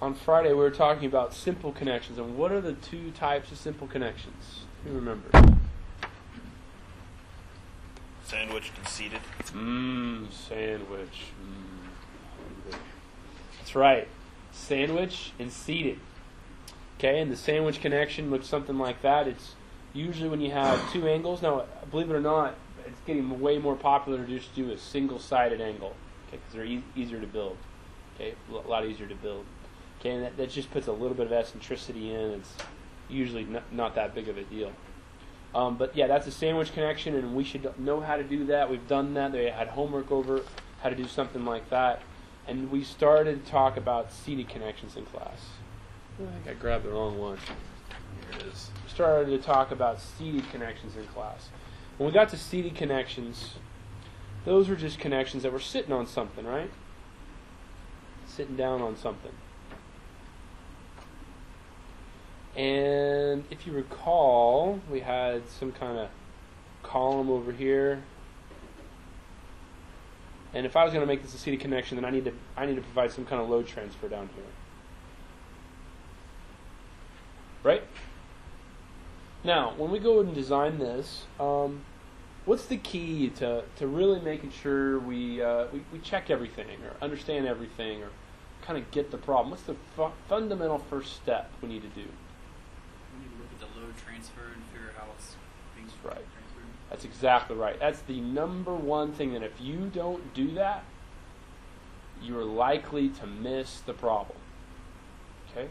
On Friday, we were talking about simple connections, and what are the two types of simple connections? Who remembers? Sandwiched and seated. Sandwich. That's right. Sandwich and seated. Okay, and the sandwich connection looks something like that. It's usually when you have two angles. Now, believe it or not, it's getting way more popular to just do a single-sided angle. Okay, because they're easier to build. Okay, a lot easier to build. Okay, and that just puts a little bit of eccentricity in. It's usually not that big of a deal. But yeah, that's a sandwich connection, and we should know how to do that. We've done that. They had homework over how to do something like that. And we started to talk about seated connections in class. I think I grabbed the wrong one. Here it is. We started to talk about seated connections in class. When we got to seated connections, those were just connections that were sitting on something, right? Sitting down on something. And if you recall, we had some kind of column over here. And if I was going to make this a seated connection, then I need to provide some kind of load transfer down here. Right? Now, when we go and design this, what's the key to really making sure we check everything or understand everything or kind of get the problem? What's the fundamental first step we need to do? We need to look at the load transfer and figure out how it's being transferred. That's exactly right. That's the number one thing that if you don't do that, you're likely to miss the problem. Okay?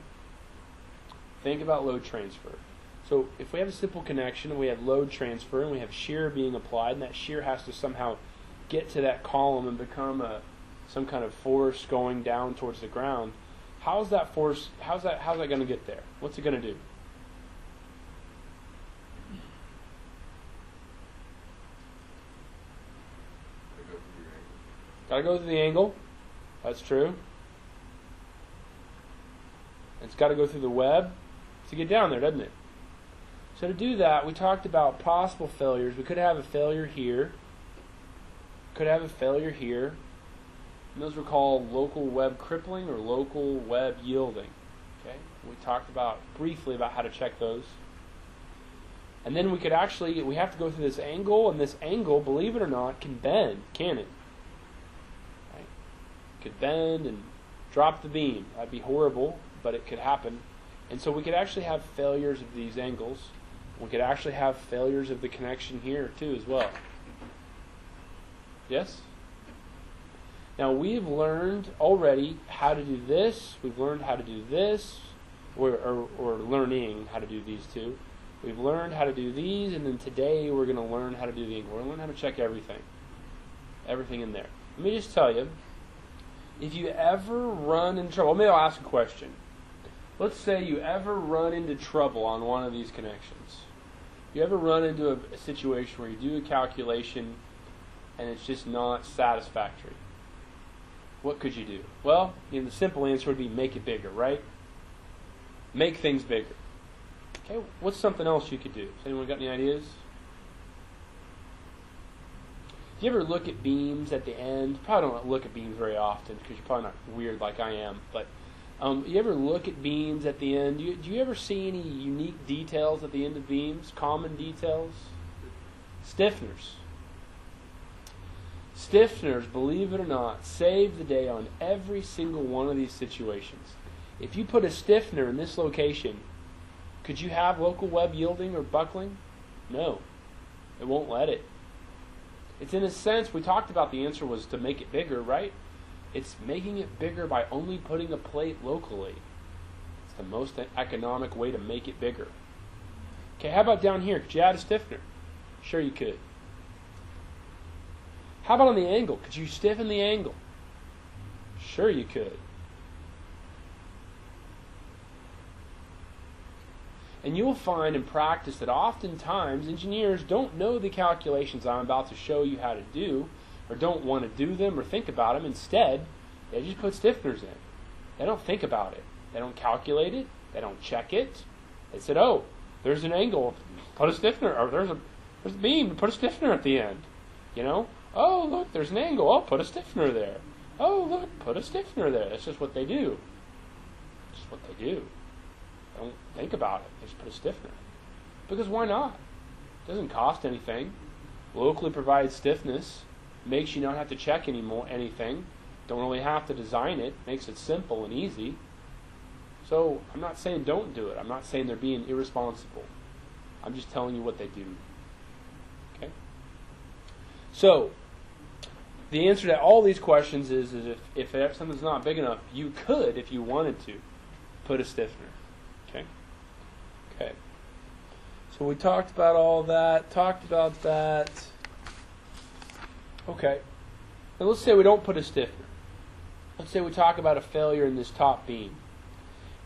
Think about load transfer. So if we have a simple connection and we have load transfer and we have shear being applied, and that shear has to somehow get to that column and become some kind of force going down towards the ground, how's that going to get there? What's it going to do? Got to go through the angle. That's true. It's got to go through the web to get down there, doesn't it? So to do that, we talked about possible failures. We could have a failure here. Could have a failure here. And those were called local web crippling or local web yielding. Okay? We talked briefly about how to check those. And then we have to go through this angle, and this angle, believe it or not, can bend, can it? Right? It could bend and drop the beam. That'd be horrible, but it could happen. And so we could actually have failures of these angles. We could actually have failures of the connection here too as well. Yes? Now we've learned already how to do this. We've learned how to do this. Or learning how to do these two. We've learned how to do these, and then today we're going to learn how to do the angle. We're going to learn how to check everything. Everything in there. Let me just tell you, if you ever run into trouble, maybe I'll ask a question. Let's say you ever run into trouble on one of these connections. You ever run into a situation where you do a calculation and it's just not satisfactory. What could you do? Well, the simple answer would be make it bigger, right? Make things bigger. Okay, what's something else you could do? Has anyone got any ideas? Do you ever look at beams at the end? Probably don't look at beams very often because you're probably not weird like I am, but you ever look at beams at the end? Do you ever see any unique details at the end of beams? Common details? Stiffeners. Stiffeners, believe it or not, save the day on every single one of these situations. If you put a stiffener in this location, could you have local web yielding or buckling? No. It won't let it. It's in a sense, we talked about the answer was to make it bigger, right? It's making it bigger by only putting a plate locally. It's the most economic way to make it bigger. Okay, how about down here? Could you add a stiffener? Sure you could. How about on the angle? Could you stiffen the angle? Sure you could. And you'll find in practice that oftentimes engineers don't know the calculations I'm about to show you how to do, or don't want to do them or think about them. Instead, they just put stiffeners in. They don't think about it. They don't calculate it. They don't check it. They said, oh, there's an angle. Put a stiffener. Or there's a beam. Put a stiffener at the end. Oh, look, there's an angle. Oh, put a stiffener there. Oh, look, put a stiffener there. That's just what they do. That's just what they do. Don't think about it. They just put a stiffener. Because why not? It doesn't cost anything. Locally provided stiffness makes you not have to check anything. Don't really have to design it. Makes it simple and easy. So I'm not saying don't do it. I'm not saying they're being irresponsible. I'm just telling you what they do. Okay? So the answer to all these questions is if something's not big enough, you could, if you wanted to, put a stiffener. Okay? Okay. So we talked about all that. Okay. Now let's say we don't put a stiffener. Let's say we talk about a failure in this top beam.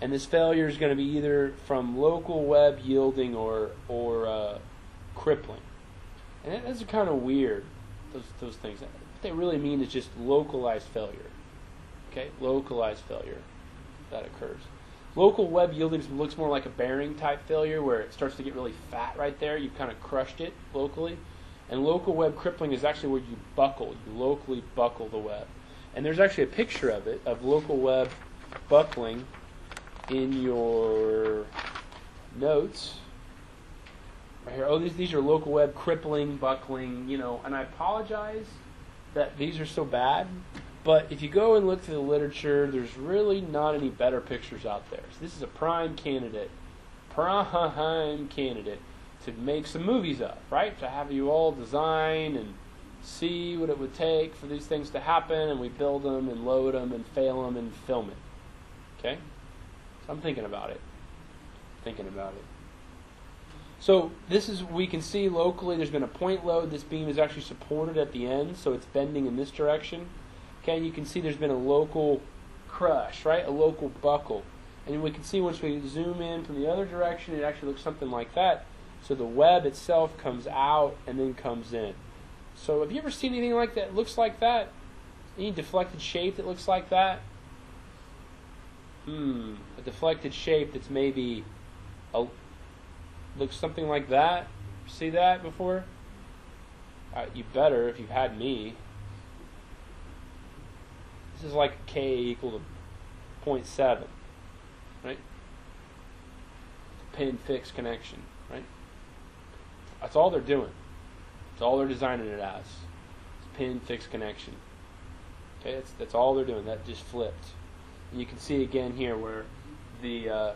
And this failure is going to be either from local web yielding or crippling. And those are kind of weird, those things. What they really mean is just localized failure. Okay? Localized failure that occurs. Local web yielding looks more like a bearing type failure where it starts to get really fat right there. You've kind of crushed it locally. And local web crippling is actually where you locally buckle the web. And there's actually a picture of it, of local web buckling in your notes. Right here. Oh, these are local web crippling, buckling, and I apologize that these are so bad, but if you go and look through the literature, there's really not any better pictures out there. So this is a prime candidate to make some movies of, right? To have you all design and see what it would take for these things to happen, and we build them and load them and fail them and film it. Okay? So I'm thinking about it. So we can see locally there's been a point load. This beam is actually supported at the end, so it's bending in this direction. Okay, you can see there's been a local crush, right? A local buckle. And we can see once we zoom in from the other direction, it actually looks something like that. So the web itself comes out and then comes in. So have you ever seen anything like that? Looks like that? Any deflected shape that looks like that? A deflected shape that's maybe looks something like that. See that before? You better if you've had me. This is like K equal to 0.7, right? Pin fixed connection, right? That's all they're doing. That's all they're designing it as. It's pin fixed connection. Okay, that's all they're doing. That just flipped. And you can see again here where the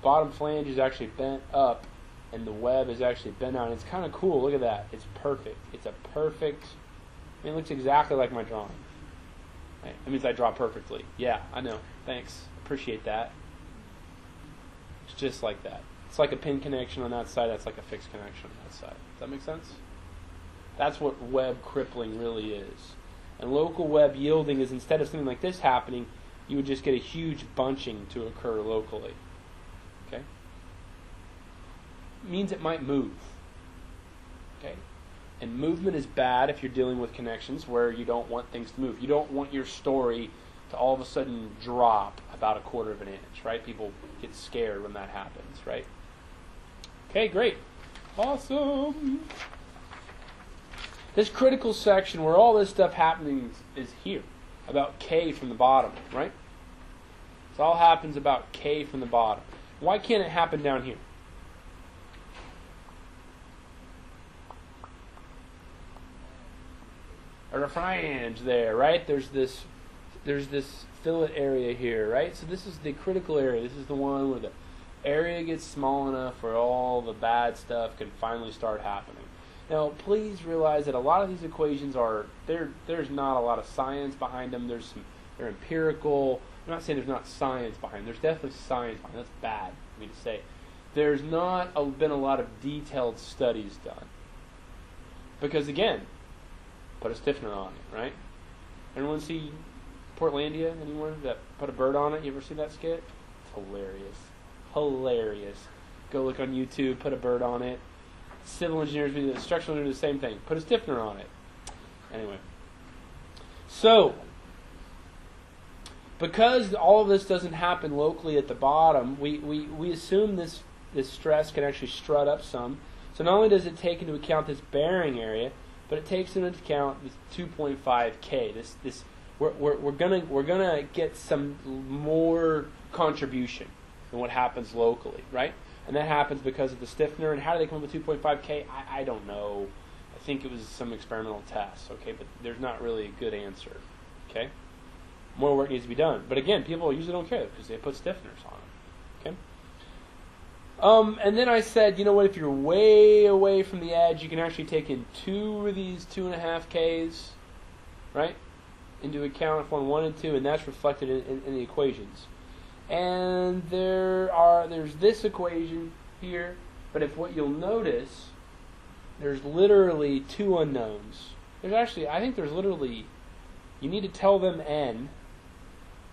bottom flange is actually bent up and the web is actually bent out. And it's kind of cool. Look at that. It's perfect. It's a perfect. It looks exactly like my drawing. Right? That means I draw perfectly. Yeah, I know. Thanks. Appreciate that. It's just like that. It's like a pin connection on that side. That's like a fixed connection on that side. Does that make sense? That's what web crippling really is. And local web yielding is, instead of something like this happening, you would just get a huge bunching to occur locally. Okay? It means it might move. Okay? And movement is bad if you're dealing with connections where you don't want things to move. You don't want your story to all of a sudden drop about a quarter of an inch, right? People get scared when that happens, right? Okay, great. Awesome. This critical section where all this stuff happening is here, about K from the bottom, right? This all happens about K from the bottom. Why can't it happen down here? Or a flange there, right? There's this fillet area here, right? So this is the critical area. This is the one where the area gets small enough where all the bad stuff can finally start happening. Now, please realize that a lot of these equations there's not a lot of science behind them. They're empirical. I'm not saying there's not science behind them. There's definitely science behind them. That's bad for me to say. There's not been a lot of detailed studies done. Because, again, put a stiffener on it, right? Anyone see Portlandia? Anyone that put a bird on it? You ever see that skit? It's hilarious. Hilarious. Go look on YouTube, put a bird on it. Civil engineers do the structural engineers do the same thing. Put a stiffener on it. Anyway. So, because all of this doesn't happen locally at the bottom, we assume this stress can actually strut up some. So not only does it take into account this bearing area, but it takes into account this 2.5K. We're gonna get some more contribution than what happens locally, right? And that happens because of the stiffener. And how do they come up with 2.5K? I don't know. I think it was some experimental test, okay? But there's not really a good answer, okay? More work needs to be done. But again, people usually don't care because they put stiffeners on them, okay? And then I said, you know what? If you're way away from the edge, you can actually take in 2 of these 2.5Ks, right, into account if on 1 and 2, and that's reflected in the equations. And there's this equation here, but if what you'll notice, there's literally 2 unknowns. I think there's literally, you need to tell them n,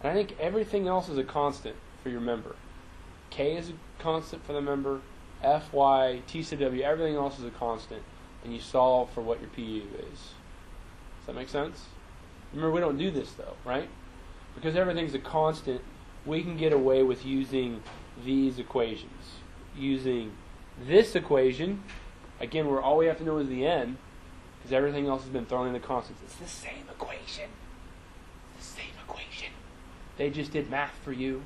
and I think everything else is a constant for your member. K is a constant for the member, F, Y, T sub W, everything else is a constant, and you solve for what your PU is. Does that make sense? Remember, we don't do this though, right? Because everything's a constant, we can get away with using these equations. Using this equation, again, where all we have to know is the n, because everything else has been thrown into constants. It's the same equation. The same equation. They just did math for you.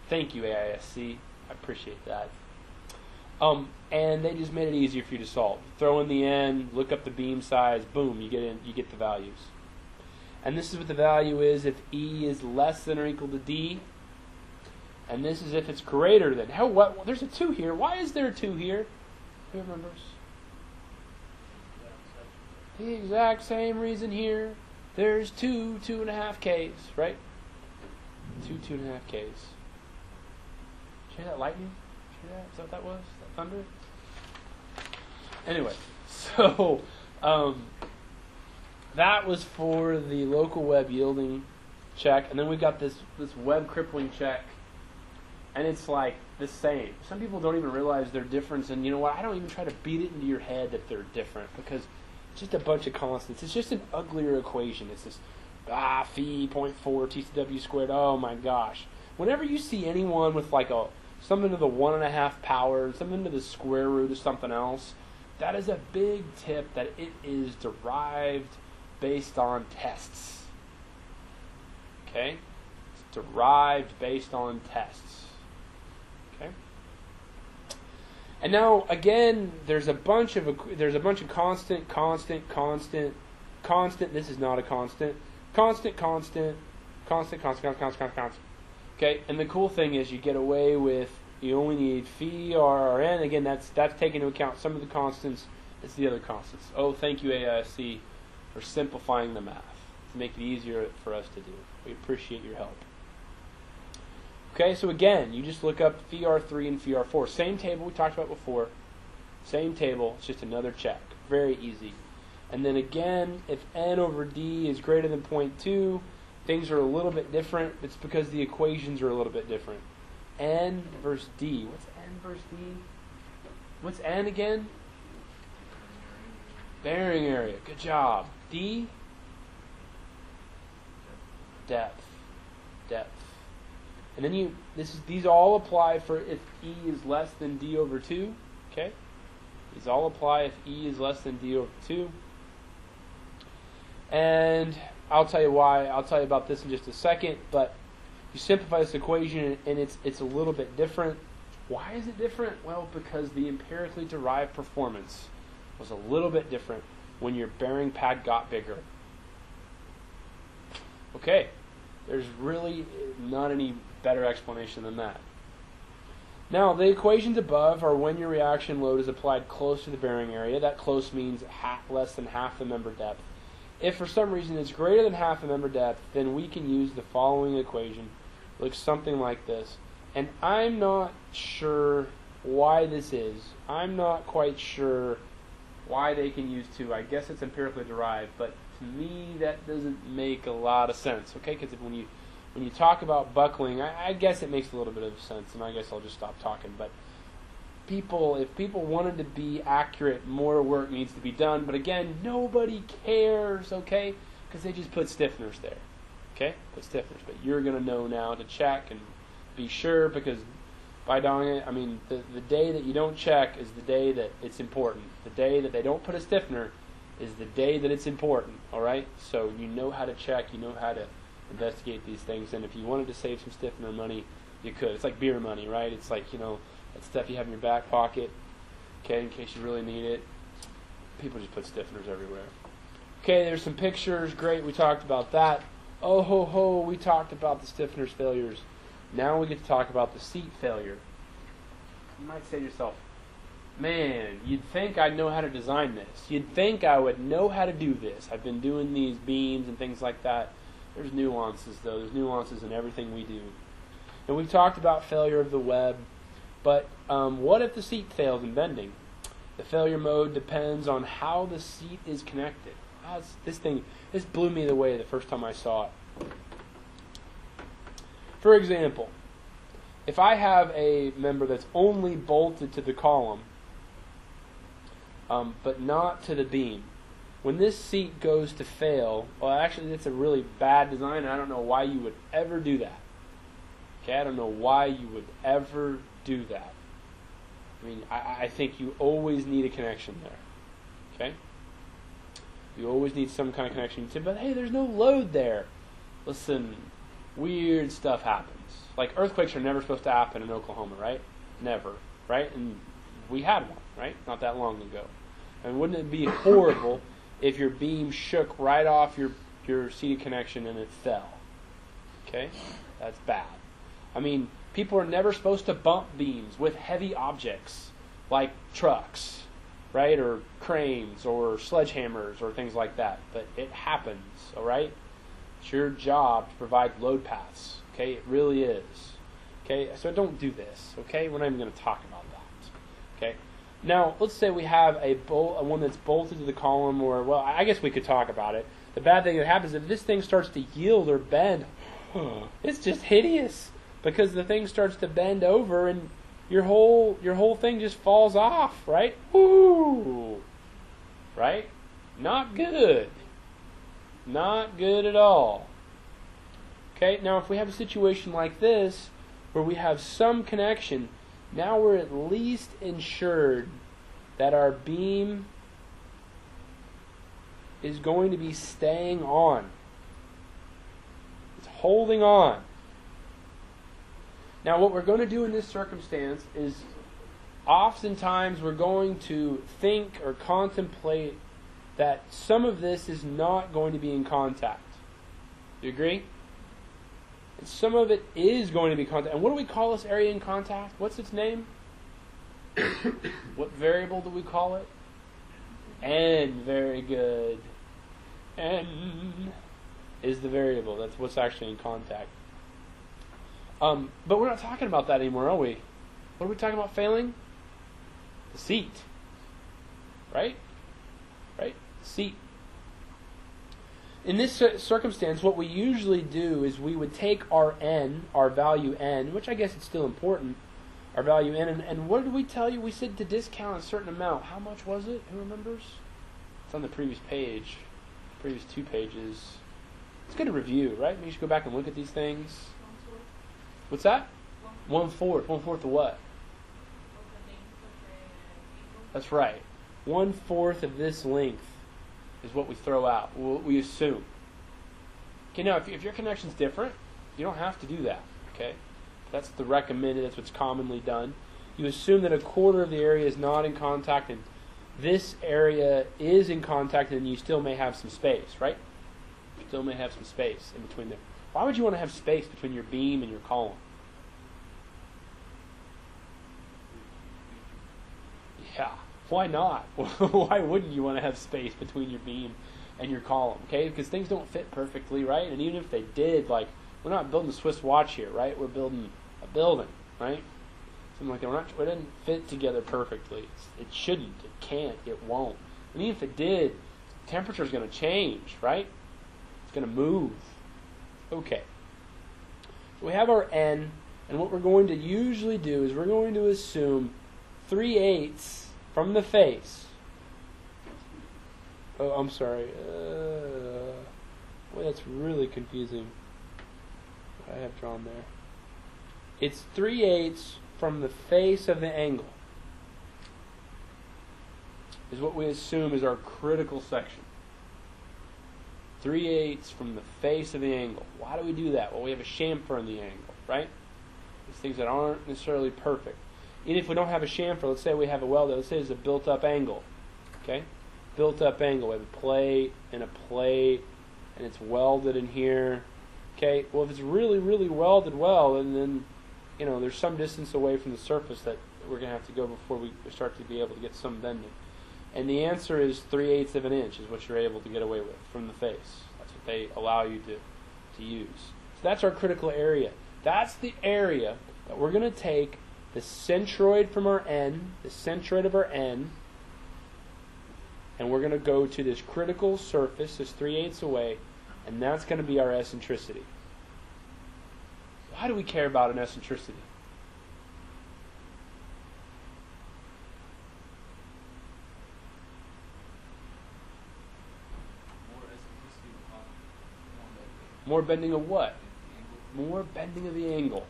Thank you, AISC. I appreciate that. And they just made it easier for you to solve. Throw in the n, look up the beam size, boom, you get the values. And this is what the value is if E is less than or equal to D. And this is if it's greater than. There's a 2 here. Why is there a 2 here? Who remembers? The exact same reason here. There's 2.5Ks, right? 2.5Ks. Did you hear that lightning? Did you hear that? Is that what that was? That thunder? Anyway, so that was for the local web yielding check, and then we got this web crippling check, and it's like the same. Some people don't even realize their difference, and you know what? I don't even try to beat it into your head that they're different, because it's just a bunch of constants. It's just an uglier equation. It's this phi 0.4 T sub W squared. Oh my gosh! Whenever you see anyone with like something to the 1.5 power, something to the square root of something else, that is a big tip that it is derived based on tests. Okay? It's derived based on tests. Okay? And now again, there's a bunch of constant. This is not a constant. Constant. Okay? And the cool thing is you get away with, you only need phi r n. Again, that's taking into account some of the constants. It's the other constants. Oh, thank you, AISC, for simplifying the math to make it easier for us to do. We appreciate your help. Okay, so again, you just look up phi r3 and phi r4. Same table we talked about before. Same table, it's just another check. Very easy. And then again, if n over d is greater than 0.2, things are a little bit different. It's because the equations are a little bit different. N versus d. What's n versus d? What's n again? Bearing area. Good job. D? Depth. And then these all apply for if E is less than D over 2. Okay? These all apply if E is less than D over 2. And I'll tell you why. I'll tell you about this in just a second, but you simplify this equation and it's a little bit different. Why is it different? Well, because the empirically derived performance was a little bit different when your bearing pad got bigger. Okay, there's really not any better explanation than that. Now, the equations above are when your reaction load is applied close to the bearing area. That close means less than half the member depth. If for some reason it's greater than half the member depth, then we can use the following equation. It looks something like this. And I'm not sure why this is. I'm not quite sure why they can use 2. I guess it's empirically derived, but to me that doesn't make a lot of sense. Okay, because when you talk about buckling, I guess it makes a little bit of sense, and I guess I'll just stop talking. But if people wanted to be accurate, more work needs to be done. But again, nobody cares, okay? Because they just put stiffeners there, okay? Put stiffeners. But you're going to know now to check and be sure, because by doing it, I mean, the day that you don't check is the day that it's important. The day that they don't put a stiffener is the day that it's important, all right? So you know how to check, you know how to investigate these things, and if you wanted to save some stiffener money, you could. It's like beer money, right? It's like, that stuff you have in your back pocket, okay, in case you really need it. People just put stiffeners everywhere. Okay, there's some pictures. Great, we talked about that. Oh ho ho, we talked about the stiffeners failures. Now we get to talk about the seat failure. You might say to yourself, man, you'd think I'd know how to design this. You'd think I would know how to do this. I've been doing these beams and things like that. There's nuances, though. There's nuances in everything we do. And we've talked about failure of the web, but what if the seat fails in bending? The failure mode depends on how the seat is connected. This blew me away the first time I saw it. For example, if I have a member that's only bolted to the column, but not to the beam, when this seat goes to fail, well, actually, that's a really bad design, and I don't know why you would ever do that. Okay, I don't know why you would ever do that. I mean, I think you always need a connection there. Okay? You always need some kind of connection. You say, but hey, there's no load there. Listen, weird stuff happens. Like earthquakes are never supposed to happen in Oklahoma, right? Never, right? And we had one, right? Not that long ago. And wouldn't it be horrible if your beam shook right off your seated connection and it fell? Okay? That's bad. I mean, people are never supposed to bump beams with heavy objects like trucks, right? Or cranes or sledgehammers or things like that. But it happens, all right? It's your job to provide load paths, okay? It really is. Okay? So don't do this, okay? We're not even going to talk about that, okay? Now, let's say we have one that's bolted to the column, or, well, I guess we could talk about it. The bad thing that happens is if this thing starts to yield or bend, it's just hideous, because the thing starts to bend over and your whole thing just falls off, right? Woo! Right? Not good. Not good at all. Okay, now if we have a situation like this, where we have some connection, now we're at least ensured that our beam is going to be staying on. It's holding on. Now what we're going to do in this circumstance is oftentimes we're going to think or contemplate that some of this is not going to be in contact. Do you agree? And some of it is going to be contact. And what do we call this area in contact? What's its name? What variable do we call it? N. Very good. N is the variable. That's what's actually in contact. But we're not talking about that anymore, are we? What are we talking about failing? The seat. Right? Right? Seat. In this circumstance, what we usually do is we would take our n, our value n, which I guess it's still important, our value n, and what did we tell you? We said to discount a certain amount. How much was it? Who remembers? It's on the previous page, previous 2 pages. It's good to review, right? You should go back and look at these things. 1/4. What's that? 1/4. 1/4 of what? That's right. 1/4 of this length is what we throw out. We assume. Okay, now if your connection's different, you don't have to do that. Okay, that's the recommended. That's what's commonly done. You assume that 1/4 of the area is not in contact, and this area is in contact, and you still may have some space, right? You still may have some space in between them. Why would you want to have space between your beam and your column? Yeah. Why not? Why wouldn't you want to have space between your beam and your column? Okay, because things don't fit perfectly, right? And even if they did, like, we're not building a Swiss watch here, right? We're building a building, right? Something like that. It doesn't fit together perfectly. It shouldn't. It can't. It won't. And even if it did, temperature's going to change, right? It's going to move. Okay. So we have our n, and what we're going to usually do is we're going to assume 3/8 from the face. Oh, I'm sorry. Boy, that's really confusing. What I have drawn there. It's 3/8 from the face of the angle. is what we assume is our critical section. 3/8 from the face of the angle. Why do we do that? Well, we have a chamfer in the angle, right? These things that aren't necessarily perfect. Even if we don't have a chamfer, let's say we have a weld, let's say it's a built-up angle. Okay? Built-up angle. We have a plate, and it's welded in here. Okay? Well, if it's really, really welded well, and then, there's some distance away from the surface that we're going to have to go before we start to be able to get some bending. And the answer is 3/8 of an inch is what you're able to get away with from the face. That's what they allow you to use. So that's our critical area. That's the area that we're going to take the centroid from our N, the centroid of our N, and we're going to go to this critical surface, this 3/8 away, and that's going to be our eccentricity. Why do we care about an eccentricity? More bending of what? More bending of the angle.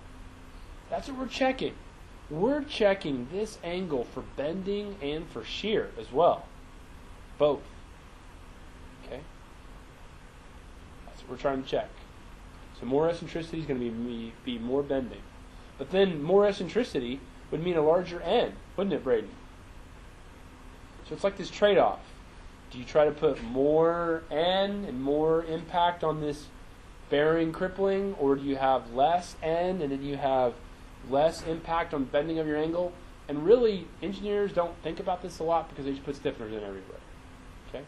That's what we're checking. We're checking this angle for bending and for shear as well. Both. Okay? That's what we're trying to check. So more eccentricity is going to be more bending. But then more eccentricity would mean a larger N, wouldn't it, Braden? So it's like this trade-off. Do you try to put more N and more impact on this bearing crippling, or do you have less N and then you have less impact on bending of your angle? And really, engineers don't think about this a lot because they just put stiffeners in everywhere. Okay?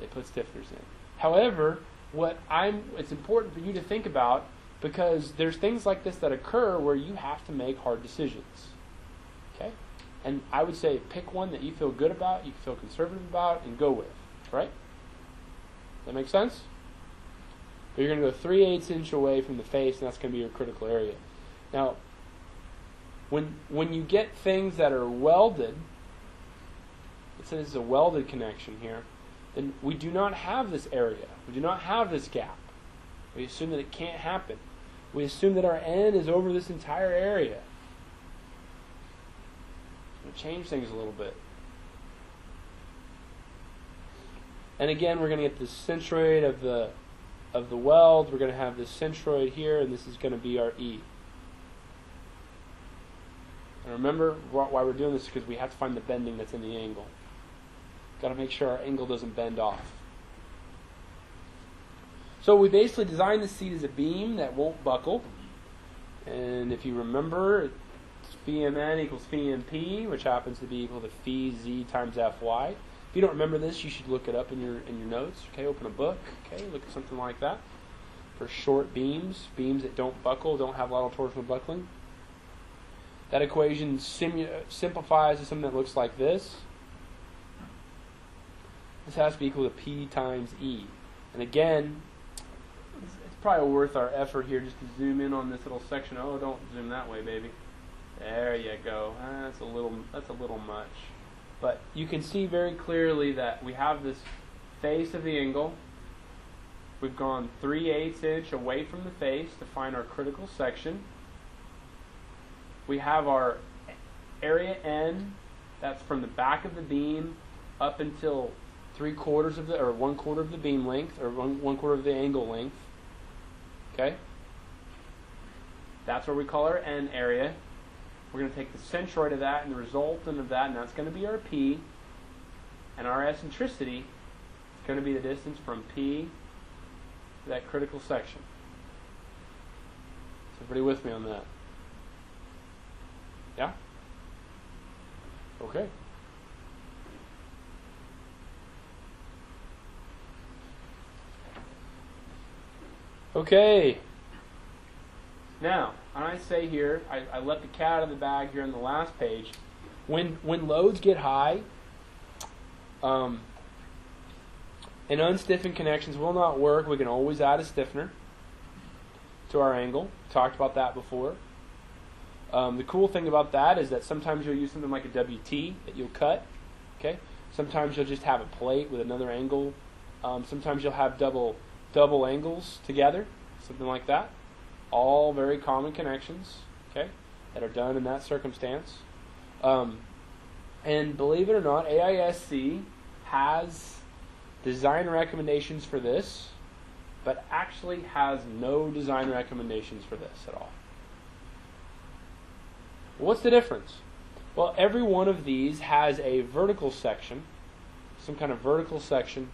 They put stiffeners in. However, it's important for you to think about, because there's things like this that occur where you have to make hard decisions. Okay? And I would say pick one that you feel good about, you feel conservative about, and go with. Right? Does that make sense? But you're going to go 3/8 inch away from the face, and that's going to be your critical area. Now, when you get things that are welded, let's say this is a welded connection here, then we do not have this area. We do not have this gap. We assume that it can't happen. We assume that our N is over this entire area. It's going to change things a little bit. And again, we're going to get the centroid of the weld. We're going to have this centroid here, and this is going to be our E. And remember why we're doing this is because we have to find the bending that's in the angle. Got to make sure our angle doesn't bend off. So we basically designed the seat as a beam that won't buckle. And if you remember, it's Bmn equals phi mp, which happens to be equal to phi z times Fy. If you don't remember this, you should look it up in your notes. Okay, open a book. Okay, look at something like that. For short beams that don't buckle, don't have a lot of torsional buckling. That equation simplifies to something that looks like this. This has to be equal to P times E. And again, it's probably worth our effort here just to zoom in on this little section. Oh, don't zoom that way, baby. There you go. That's a little much. But you can see very clearly that we have this face of the angle. We've gone 3/8 inch away from the face to find our critical section. We have our area N. That's from the back of the beam up until 1/4 of the beam length, or 1/4 of the angle length. Okay? That's what we call our N area. We're going to take the centroid of that and the resultant of that, and that's going to be our P. And our eccentricity is going to be the distance from P to that critical section. Is everybody with me on that? Yeah? Okay. Okay. Now, and I say here, I let the cat out of the bag here on the last page. When loads get high, and unstiffened connections will not work, we can always add a stiffener to our angle. Talked about that before. The cool thing about that is that sometimes you'll use something like a WT that you'll cut. Okay. Sometimes you'll just have a plate with another angle. Sometimes you'll have double angles together, something like that. All very common connections, okay, that are done in that circumstance. And believe it or not, AISC has design recommendations for this, but actually has no design recommendations for this at all. What's the difference? Well, every one of these has a vertical section, some kind of vertical section,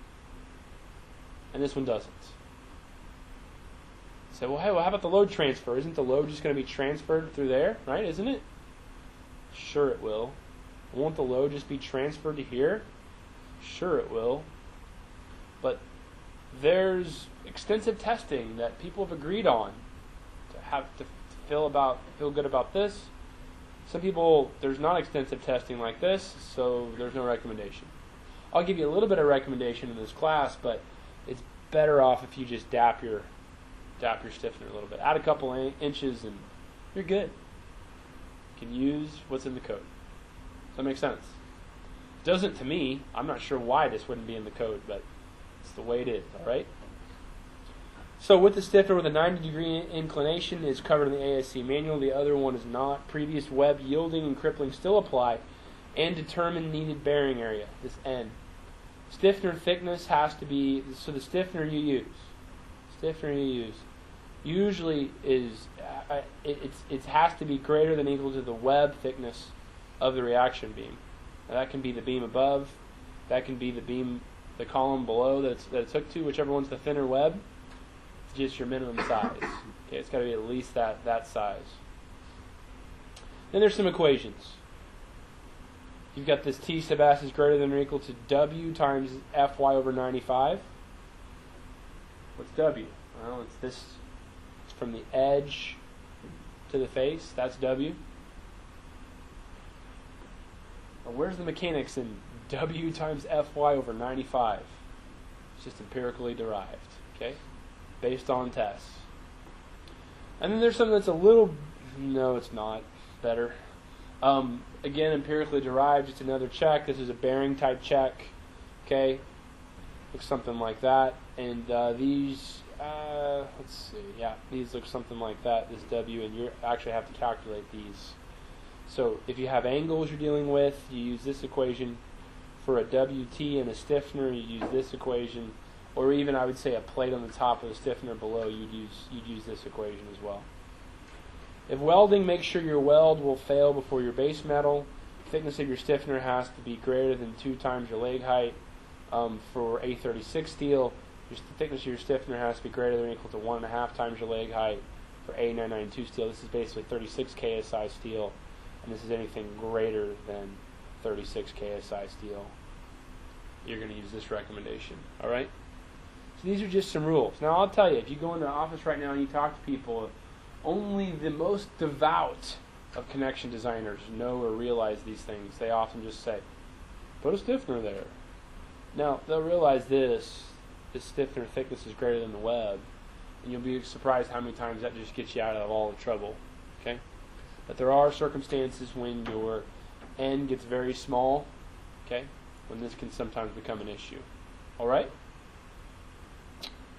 and this one doesn't. So, well, hey, well, how about the load transfer? Isn't the load just going to be transferred through there, right? Isn't it? Sure it will. Won't the load just be transferred to here? Sure it will. But there's extensive testing that people have agreed on to feel good about this. Some people, there's not extensive testing like this, so there's no recommendation. I'll give you a little bit of recommendation in this class, but it's better off if you just dap your stiffener a little bit. Add a couple inches and you're good. You can use what's in the code. Does that make sense? It doesn't to me. I'm not sure why this wouldn't be in the code, but it's the way it is, all right? So with the stiffener with a 90-degree inclination is covered in the ASC manual. The other one is not. Previous web yielding and crippling still apply, and determine needed bearing area, this N. Stiffener thickness has to be, so the stiffener you use usually is, it has to be greater than or equal to the web thickness of the reaction beam. Now that can be the beam above, that can be the beam, the column below that it's hooked to, whichever one's the thinner web. It's just your minimum size. Okay, it's got to be at least that size. Then there's some equations. You've got this T sub S is greater than or equal to W times Fy over 95. What's W? Well, it's this. It's from the edge to the face. That's W. Well, where's the mechanics in W times Fy over 95? It's just empirically derived. Okay, based on tests. And then there's something that's a little. No, it's not. Better. Again, empirically derived, just another check. This is a bearing type check. Okay, looks something like that. And these, let's see, yeah, these look something like that. This W, and you actually have to calculate these. So if you have angles you're dealing with, you use this equation. For a WT and a stiffener, you use this equation. Or even, I would say, a plate on the top of the stiffener below, you'd use this equation as well. If welding, make sure your weld will fail before your base metal. Thickness of your stiffener has to be greater than 2 times your leg height. For A36 steel, the thickness of your stiffener has to be greater than or equal to 1.5 times your leg height. For A992 steel, this is basically 36 KSI steel, and this is anything greater than 36 KSI steel. You're going to use this recommendation. All right? So these are just some rules. Now, I'll tell you, if you go into the office right now and you talk to people, only the most devout of connection designers know or realize these things. They often just say, put a stiffener there. Now, they'll realize this stiffener thickness is greater than the web, and you'll be surprised how many times that just gets you out of all the trouble. Okay? But there are circumstances when your N gets very small, okay, when this can sometimes become an issue. All right?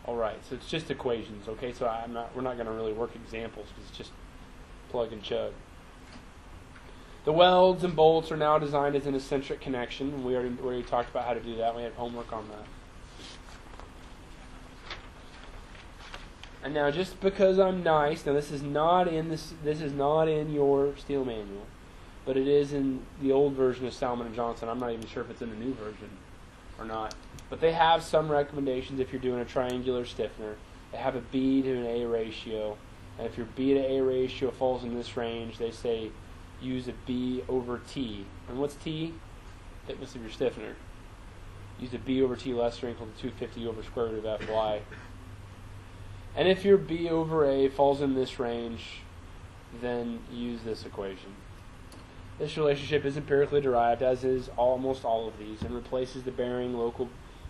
All right, so it's just equations, okay? So we're not going to really work examples because it's just plug and chug. The welds and bolts are now designed as an eccentric connection. We already talked about how to do that. We had homework on that. And now, just because I'm nice, now this is not in your steel manual, but it is in the old version of Salmon & Johnson. I'm not even sure if it's in the new version or not. But they have some recommendations if you're doing a triangular stiffener. They have a B to an A ratio. And if your B to A ratio falls in this range, they say use a B over T. And what's T? Thickness of your stiffener. Use a B over T less or equal to 250 over square root of Fy. And if your B over A falls in this range, then use this equation. This relationship is empirically derived, as is almost all of these, and replaces the bearing local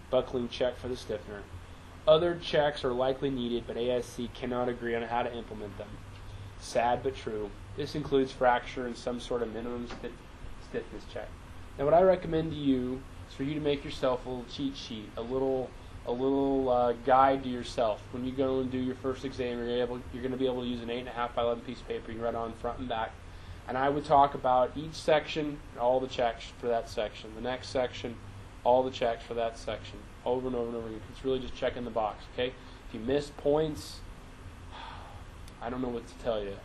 buckling check for the stiffener. Other checks are likely needed, but ASC cannot agree on how to implement them. Sad but true. This includes fracture and some sort of minimum stiffness check. Now, what I recommend to you is for you to make yourself a little cheat sheet, a little guide to yourself. When you go and do your first exam, you're going to be able to use an 8.5 by 11 piece of paper. You can write on front and back. And I would talk about each section, all the checks for that section. The next section, all the checks for that section. Over and over and over again. It's really just checking the box, okay? If you miss points, I don't know what to tell you,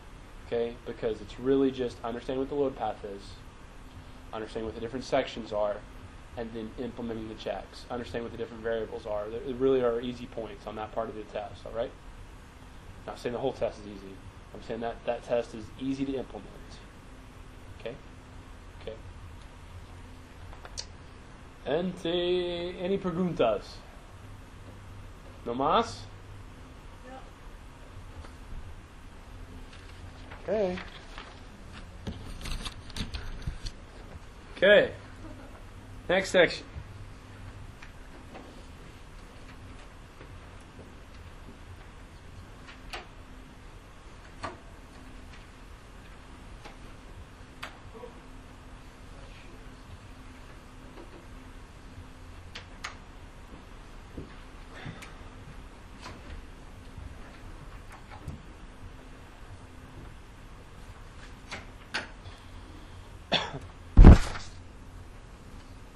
okay? Because it's really just understanding what the load path is, understanding what the different sections are, and then implementing the checks. Understanding what the different variables are. There really are easy points on that part of the test, all right? I'm not saying the whole test is easy. I'm saying that test is easy to implement. Okay? Okay. Any preguntas? No más? Okay. Okay. Next section.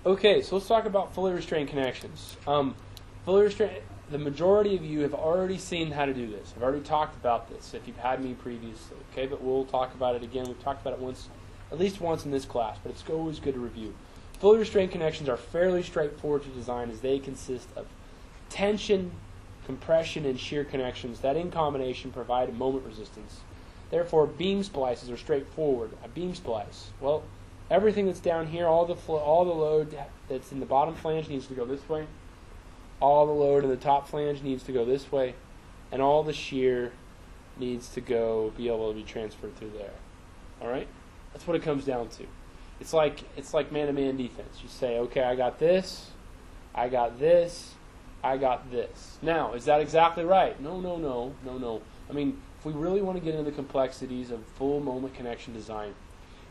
Okay, so let's talk about fully restrained connections. Fully restrained. The majority of you have already seen how to do this. I've already talked about this if you've had me previously. Okay, but we'll talk about it again. We've talked about it once, at least once in this class, but it's always good to review. Fully restrained connections are fairly straightforward to design as they consist of tension, compression, and shear connections that in combination provide a moment resistance. Therefore, beam splices are straightforward. A beam splice, well, everything that's down here, all the load that's in the bottom flange needs to go this way. All the load in the top flange needs to go this way, and all the shear needs to be able to be transferred through there. All right, that's what it comes down to. It's like man-to-man defense. You say, okay, I got this, I got this, I got this. Now, is that exactly right? No. I mean, if we really want to get into the complexities of full moment connection design,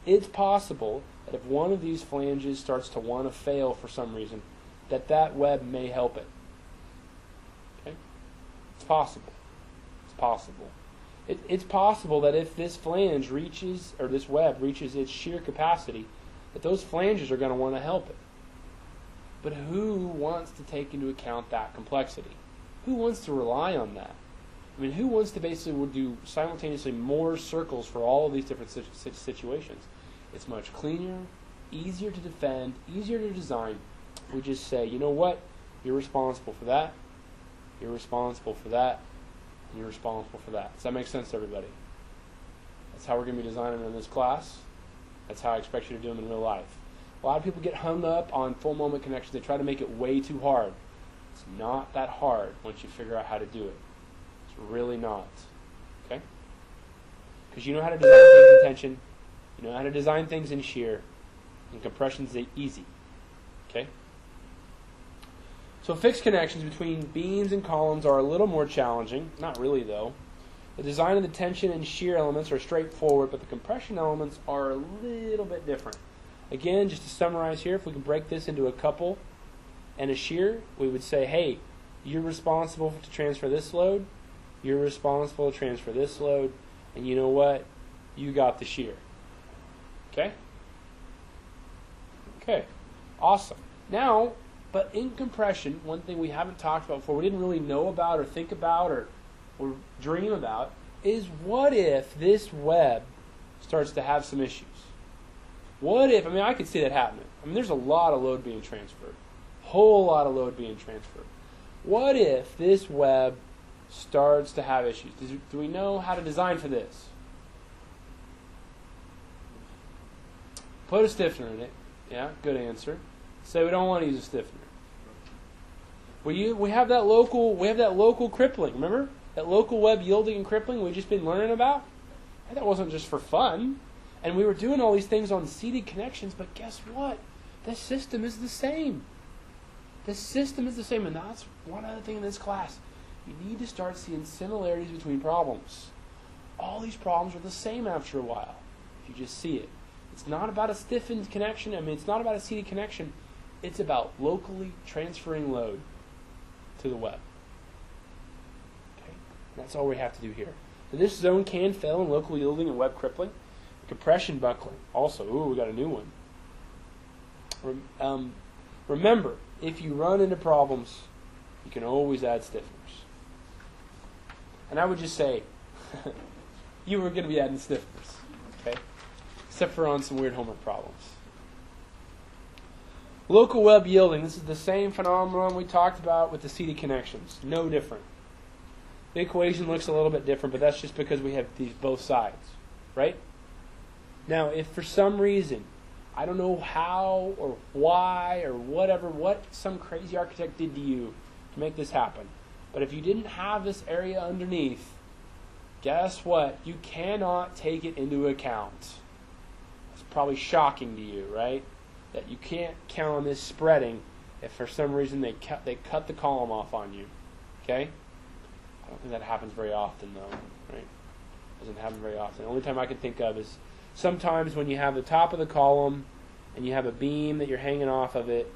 it's possible that if one of these flanges starts to want to fail for some reason, that web may help it. Okay? It's possible. It's possible. It's possible that if this flange reaches, or this web reaches its shear capacity, that those flanges are going to want to help it. But who wants to take into account that complexity? Who wants to rely on that? I mean, who wants to basically do simultaneously more circles for all of these different situations? It's much cleaner, easier to defend, easier to design. We just say, you know what? You're responsible for that. You're responsible for that. And you're responsible for that. Does that make sense to everybody? That's how we're going to be designing in this class. That's how I expect you to do them in real life. A lot of people get hung up on full moment connections. They try to make it way too hard. It's not that hard once you figure out how to do it. It's really not. Okay? Because you know how to design things in tension. You know how to design things in shear. And compression's easy. Okay? So fixed connections between beams and columns are a little more challenging. Not really, though. The design of the tension and shear elements are straightforward, but the compression elements are a little bit different. Again, just to summarize here, if we can break this into a couple and a shear, we would say, hey, you're responsible to transfer this load, you're responsible to transfer this load, and you know what? You got the shear. Okay? Okay. Awesome. Now, but in compression, one thing we haven't talked about before, we didn't really know about or think about or dream about, is what if this web starts to have some issues? What if, I could see that happening. There's a lot of load being transferred. Whole lot of load being transferred. What if this web starts to have issues? Do we know how to design for this? Put a stiffener in it. Yeah, good answer. Say we don't want to use a stiffener. We have that local crippling, remember? That local web yielding and crippling we've just been learning about? And that wasn't just for fun. And we were doing all these things on seated connections, but guess what? The system is the same. The system is the same, and that's one other thing in this class. You need to start seeing similarities between problems. All these problems are the same after a while, if you just see it. It's not about a stiffened connection. It's not about a seated connection. It's about locally transferring load to the web. Okay? That's all we have to do here. So this zone can fail in local yielding and web crippling. Compression buckling. Also, we got a new one. Remember, if you run into problems, you can always add stiffeners. And I would just say, you were going to be adding stiffeners, okay? Except for on some weird homework problems. Local web yielding. This is the same phenomenon we talked about with the seated connections. No different. The equation looks a little bit different, but that's just because we have these both sides, right? Now, if for some reason, I don't know how or why or whatever, what some crazy architect did to you to make this happen, but if you didn't have this area underneath, guess what? You cannot take it into account. It's probably shocking to you, right? That you can't count on this spreading if for some reason they cut the column off on you. Okay? I don't think that happens very often, though. Right? Doesn't happen very often. The only time I can think of is sometimes when you have the top of the column and you have a beam that you're hanging off of it,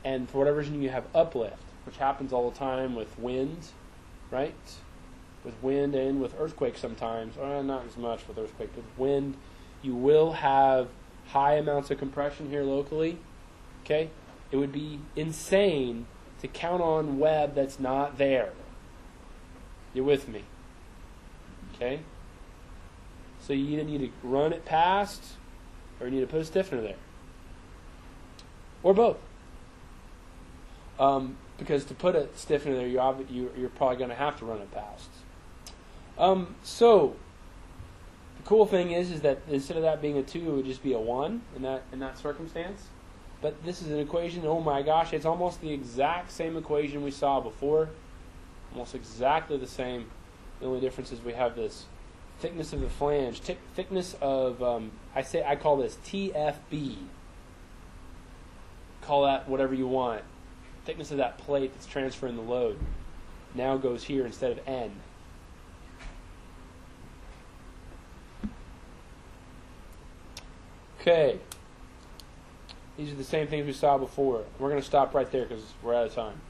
and for whatever reason you have uplift, which happens all the time with wind, right? With wind and with earthquakes sometimes, or not as much with earthquake, but with wind, you will have high amounts of compression here locally. Okay? It would be insane to count on web that's not there. You with me? Okay? So you either need to run it past or you need to put a stiffener there. Or both. Because to put a stiffener there, you're probably going to have to run it past. So the cool thing is that instead of that being a 2, it would just be a 1 in that circumstance. But this is an equation, oh my gosh, it's almost the exact same equation we saw before. Almost exactly the same. The only difference is we have this thickness of the flange, thickness of, I call this TFB. Call that whatever you want. Thickness of that plate that's transferring the load now goes here instead of N. Okay. These are the same things we saw before. We're going to stop right there because we're out of time.